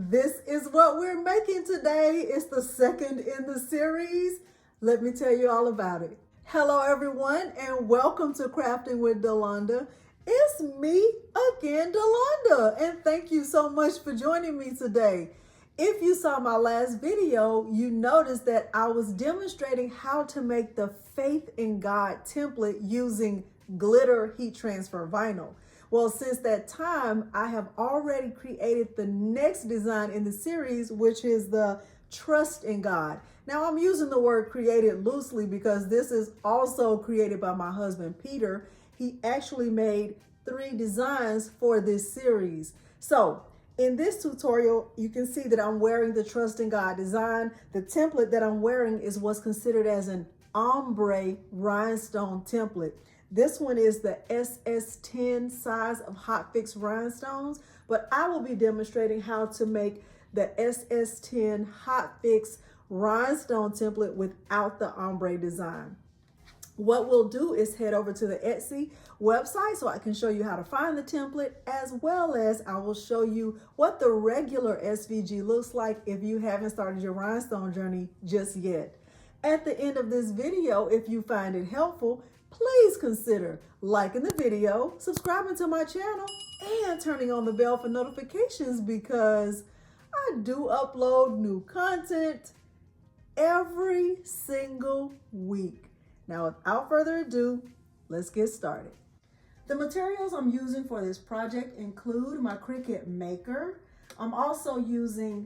This is what we're making today. It's the second in the series. Let me tell you all about it. Hello everyone and welcome to Crafting with Delonda. It's me again, Delonda, and thank you so much for joining me today. If you saw my last video, you noticed that I was demonstrating how to make the Faith in God template using glitter heat transfer vinyl. Well, since that time, I have already created the next design in the series, which is the Trust in God. Now, I'm using the word created loosely because this is also created by my husband, Peter. He actually made 3 designs for this series. So, in this tutorial, you can see that I'm wearing the Trust in God design. The template that I'm wearing is what's considered as an ombre rhinestone template. This one is the SS10 size of Hotfix Rhinestones, but I will be demonstrating how to make the SS10 Hotfix Rhinestone template without the ombre design. What we'll do is head over to the Etsy website so I can show you how to find the template, as well as I will show you what the regular SVG looks like if you haven't started your rhinestone journey just yet. At the end of this video, if you find it helpful, please consider liking the video, subscribing to my channel, and turning on the bell for notifications because I do upload new content every single week. Now, without further ado, let's get started. The materials I'm using for this project include my Cricut Maker. I'm also using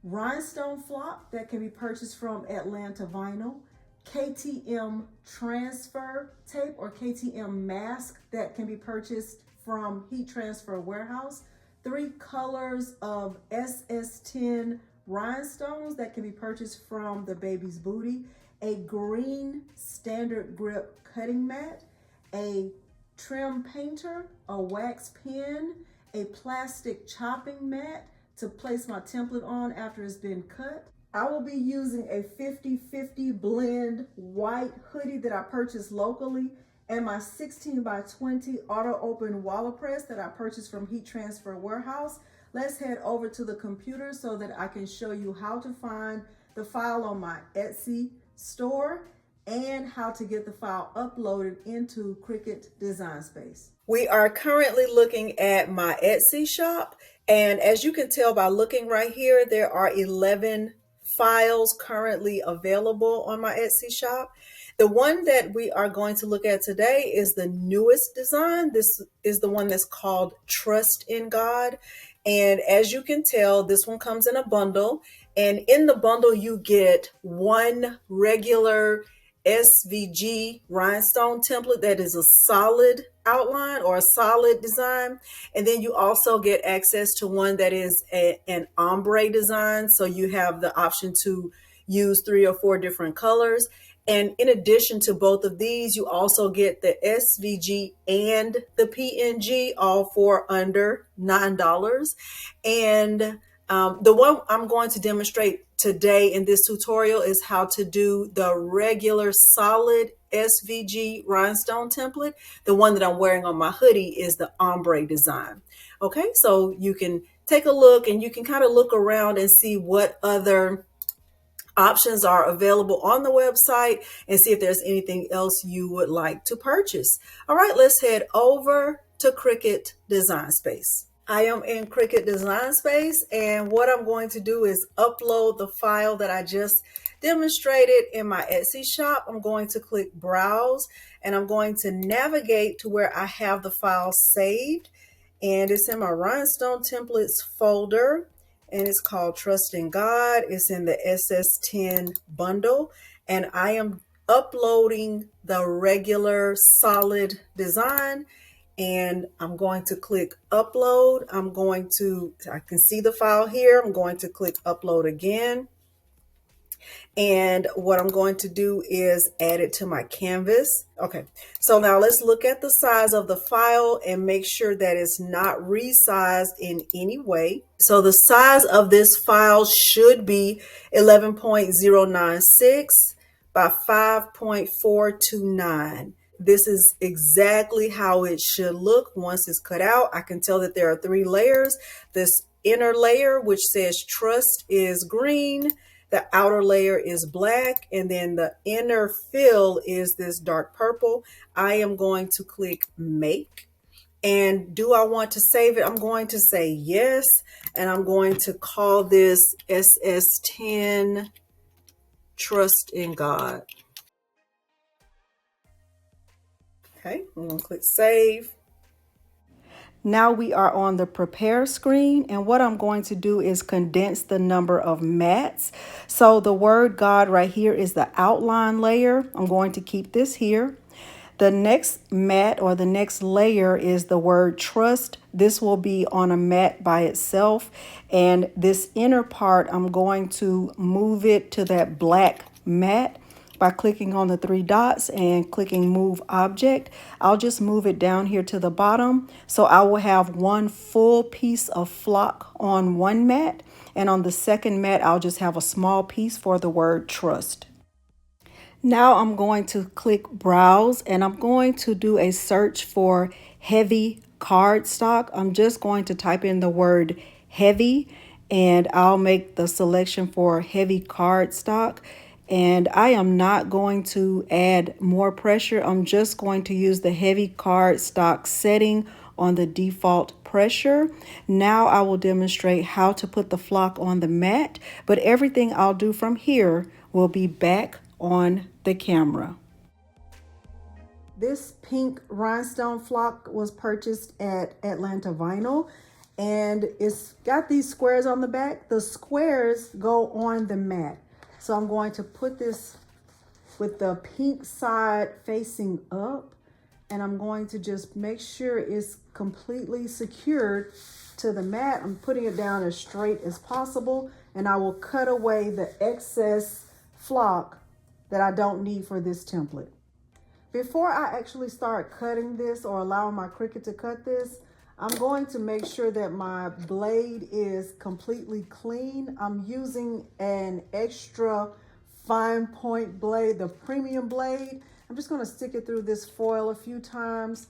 rhinestone flop that can be purchased from Atlanta Vinyl, KTM transfer tape or KTM mask that can be purchased from Heat Transfer Warehouse, 3 colors of SS10 rhinestones that can be purchased from The Baby's Booty, a green standard grip cutting mat, a trim painter, a wax pen, a plastic chopping mat to place my template on after it's been cut. I will be using a 50-50 blend white hoodie that I purchased locally and my 16 by 20 auto open wallet press that I purchased from Heat Transfer Warehouse. Let's head over to the computer so that I can show you how to find the file on my Etsy store and how to get the file uploaded into Cricut Design Space. We are currently looking at my Etsy shop, and as you can tell by looking right here, there are 11 files currently available on my Etsy shop. The one that we are going to look at today is the newest design. This is the one that's called Trust in God. And as you can tell, this one comes in a bundle. And in the bundle, you get 1 regular SVG rhinestone template that is a solid outline or a solid design. And then you also get access to one that is an ombre design. So you have the option to use 3 or 4 different colors. And in addition to both of these, you also get the SVG and the PNG, all for under $9. And the one I'm going to demonstrate today in this tutorial is how to do the regular solid SVG rhinestone template. The one that I'm wearing on my hoodie is the ombre design. Okay, so you can take a look and you can kind of look around and see what other options are available on the website and see if there's anything else you would like to purchase. All right, let's head over to Cricut Design Space. I am in Cricut Design Space, and what I'm going to do is upload the file that I just demonstrated in my Etsy shop. I'm going to click Browse, and I'm going to navigate to where I have the file saved, and it's in my Rhinestone Templates folder, and it's called Trust in God. It's in the SS10 bundle, and I am uploading the regular solid design. And I'm going to click upload. I can see the file here. I'm going to click upload again. And what I'm going to do is add it to my canvas. Okay, so now let's look at the size of the file and make sure that it's not resized in any way. So the size of this file should be 11.096 by 5.429. This is exactly how it should look once it's cut out. I can tell that there are 3 layers. This inner layer, which says trust, is green. The outer layer is black, and then the inner fill is this dark purple. I am going to click make. And do I want to save it? I'm going to say yes. And I'm going to call this SS10 Trust in God. Okay, I'm going to click save. Now we are on the prepare screen, and what I'm going to do is condense the number of mats. So the word God right here is the outline layer. I'm going to keep this here. The next mat or the next layer is the word trust. This will be on a mat by itself. And this inner part, I'm going to move it to that black mat by clicking on the three dots and clicking move object. I'll just move it down here to the bottom. So I will have one full piece of flock on one mat. And on the second mat, I'll just have a small piece for the word trust. Now I'm going to click browse and I'm going to do a search for heavy cardstock. I'm just going to type in the word heavy and I'll make the selection for heavy cardstock. And I am not going to add more pressure. I'm just going to use the heavy cardstock setting on the default pressure. Now I will demonstrate how to put the flock on the mat, but everything I'll do from here will be back on the camera. This pink rhinestone flock was purchased at Atlanta Vinyl and it's got these squares on the back. The squares go on the mat. So I'm going to put this with the pink side facing up and I'm going to just make sure it's completely secured to the mat. I'm putting it down as straight as possible and I will cut away the excess flock that I don't need for this template. Before I actually start cutting this or allowing my Cricut to cut this, I'm going to make sure that my blade is completely clean. I'm using an extra fine point blade, the premium blade. I'm just going to stick it through this foil a few times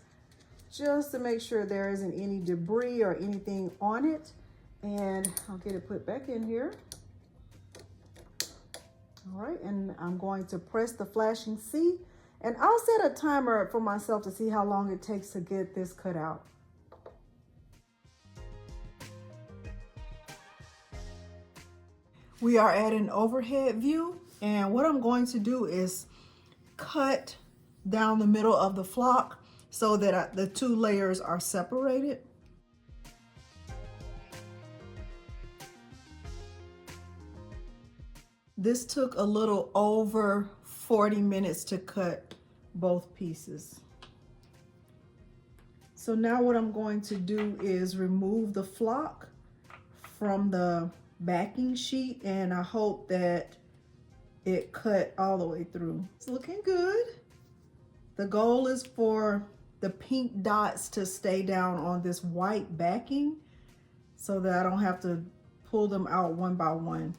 just to make sure there isn't any debris or anything on it. And I'll get it put back in here. All right, and I'm going to press the flashing C, and I'll set a timer for myself to see how long it takes to get this cut out. We are at an overhead view, and what I'm going to do is cut down the middle of the flock so that the two layers are separated. This took a little over 40 minutes to cut both pieces. So now what I'm going to do is remove the flock from the backing sheet and I hope that it cut all the way through. It's looking good. The goal is for the pink dots to stay down on this white backing so that I don't have to pull them out one by one.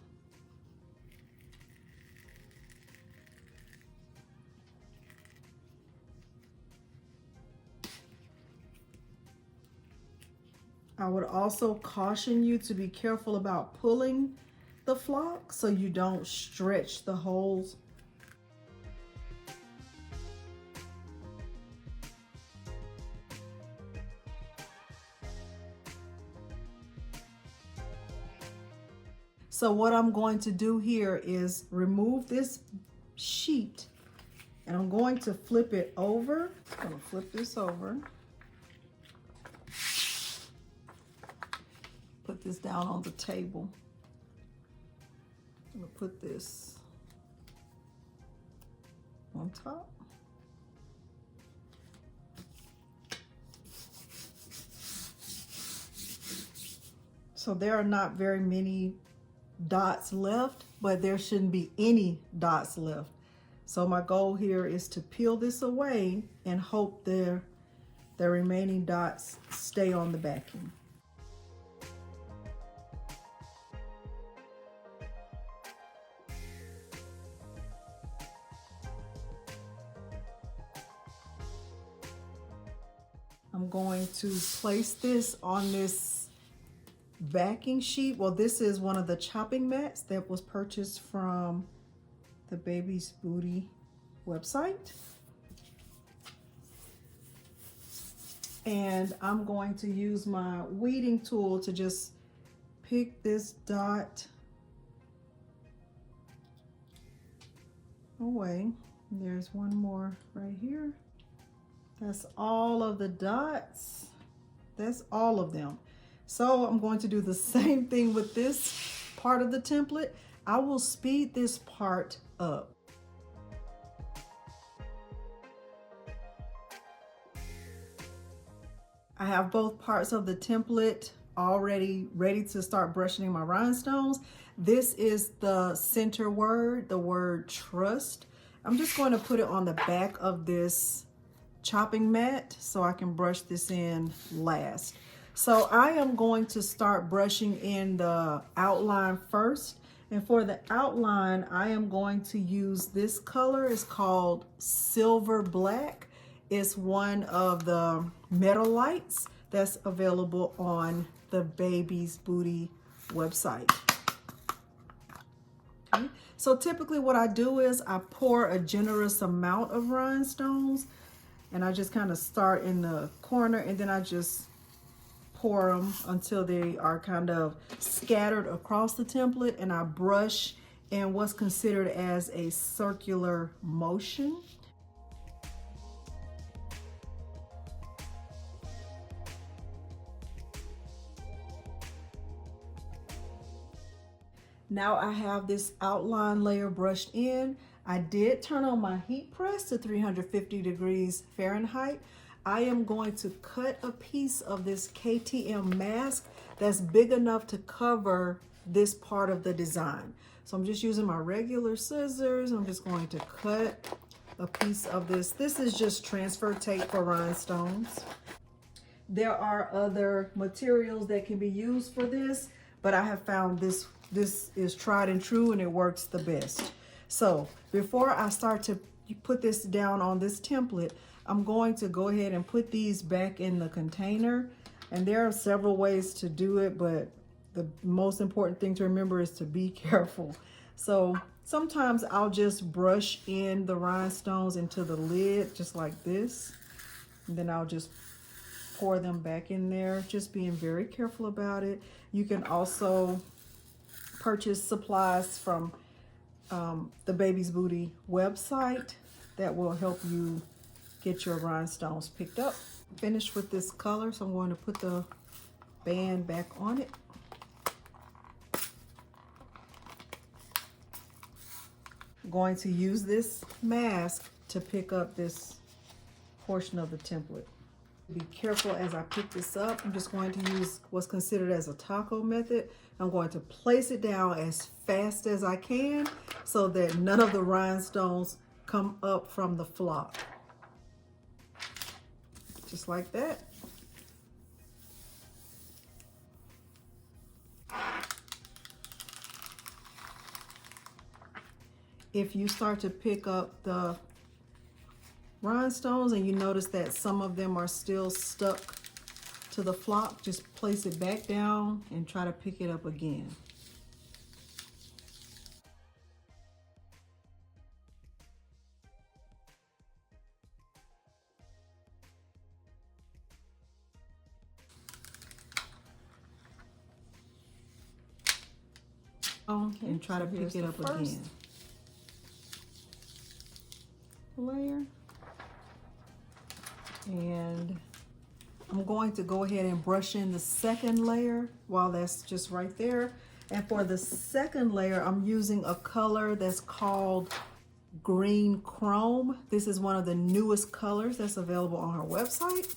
I would also caution you to be careful about pulling the flock so you don't stretch the holes. So what I'm going to do here is remove this sheet and I'm going to flip it over. I'm going to flip this over. Put this down on the table. I'm gonna put this on top. So there are not very many dots left, but there shouldn't be any dots left. So my goal here is to peel this away and hope the remaining dots stay on the backing. I'm going to place this on this backing sheet. Well, this is one of the chopping mats that was purchased from the Baby's Booty website. And I'm going to use my weeding tool to just pick this dot away. There's one more right here. That's all of the dots. That's all of them. So I'm going to do the same thing with this part of the template. I will speed this part up. I have both parts of the template already ready to start brushing my rhinestones. This is the center word, the word trust. I'm just going to put it on the back of this chopping mat so I can brush this in last. So I am going to start brushing in the outline first. And for the outline, I am going to use this color. It's called Silver Black. It's one of the metal lights that's available on the Baby's Booty website. Okay. So typically what I do is I pour a generous amount of rhinestones, and I just kind of start in the corner, and then I just pour them until they are kind of scattered across the template, and I brush in what's considered as a circular motion. Now I have this outline layer brushed in. I did turn on my heat press to 350 degrees Fahrenheit. I am going to cut a piece of this KTM mask that's big enough to cover this part of the design. So I'm just using my regular scissors. I'm just going to cut a piece of this. This is just transfer tape for rhinestones. There are other materials that can be used for this, but I have found this is tried and true, and it works the best. So before I start to put this down on this template, I'm going to go ahead and put these back in the container. And there are several ways to do it, but the most important thing to remember is to be careful. So sometimes I'll just brush in the rhinestones into the lid just like this. And then I'll just pour them back in there, just being very careful about it. You can also purchase supplies from the Baby's Booty website that will help you get your rhinestones picked up. Finished with this color, so I'm going to put the band back on it. I'm going to use this mask to pick up this portion of the template. Be careful as I pick this up. I'm just going to use what's considered as a taco method. I'm going to place it down as fast as I can so that none of the rhinestones come up from the flock. Just like that. If you start to pick up the rhinestones and you notice that some of them are still stuck to the flock, just place it back down and try to pick it up again. And try to pick it up again. Layer. And I'm going to go ahead and brush in the second layer while that's just right there. And for the second layer, I'm using a color that's called Green Chrome. This is one of the newest colors that's available on her website.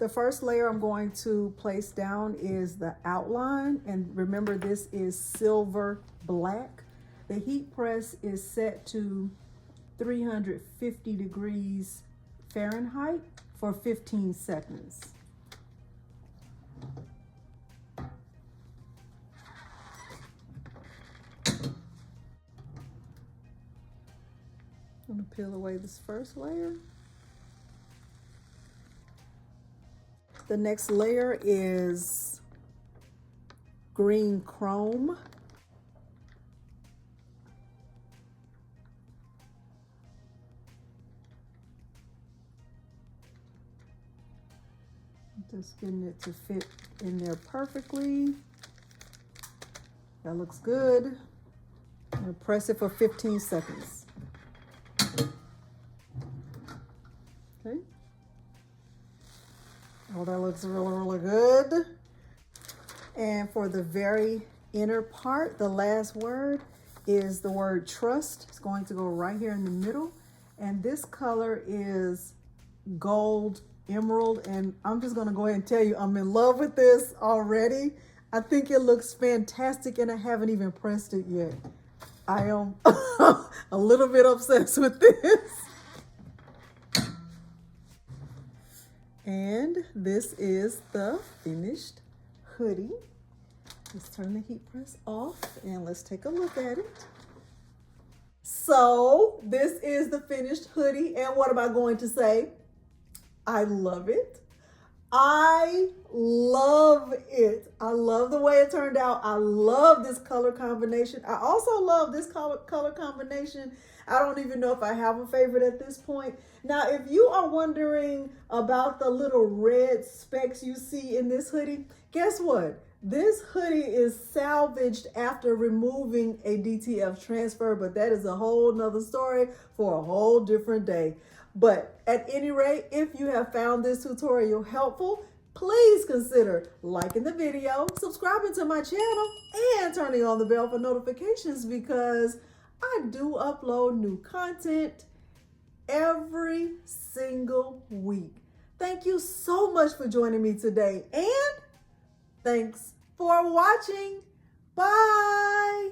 The first layer I'm going to place down is the outline, and remember this is Silver Black. The heat press is set to 350 degrees Fahrenheit for 15 seconds. I'm going to peel away this first layer. The next layer is green chrome. Just getting it to fit in there perfectly. That looks good. I'm going to press it for 15 seconds. Okay. Oh, that looks really, really good. And for the very inner part, the last word is the word trust. It's going to go right here in the middle. And this color is gold emerald. And I'm just going to go ahead and tell you, I'm in love with this already. I think it looks fantastic and I haven't even pressed it yet. I am a little bit obsessed with this. And this is the finished hoodie. Let's turn the heat press off and let's take a look at it. So this is the finished hoodie. And what am I going to say? I love it. I love it. I love the way it turned out. I love this color combination. I also love this color combination. I don't even know if I have a favorite at this point. Now, if you are wondering about the little red specks you see in this hoodie, guess what? This hoodie is salvaged after removing a DTF transfer, but that is a whole nother story for a whole different day. But at any rate, if you have found this tutorial helpful, please consider liking the video, subscribing to my channel, and turning on the bell for notifications because I do upload new content every single week. Thank you so much for joining me today, and thanks for watching. Bye.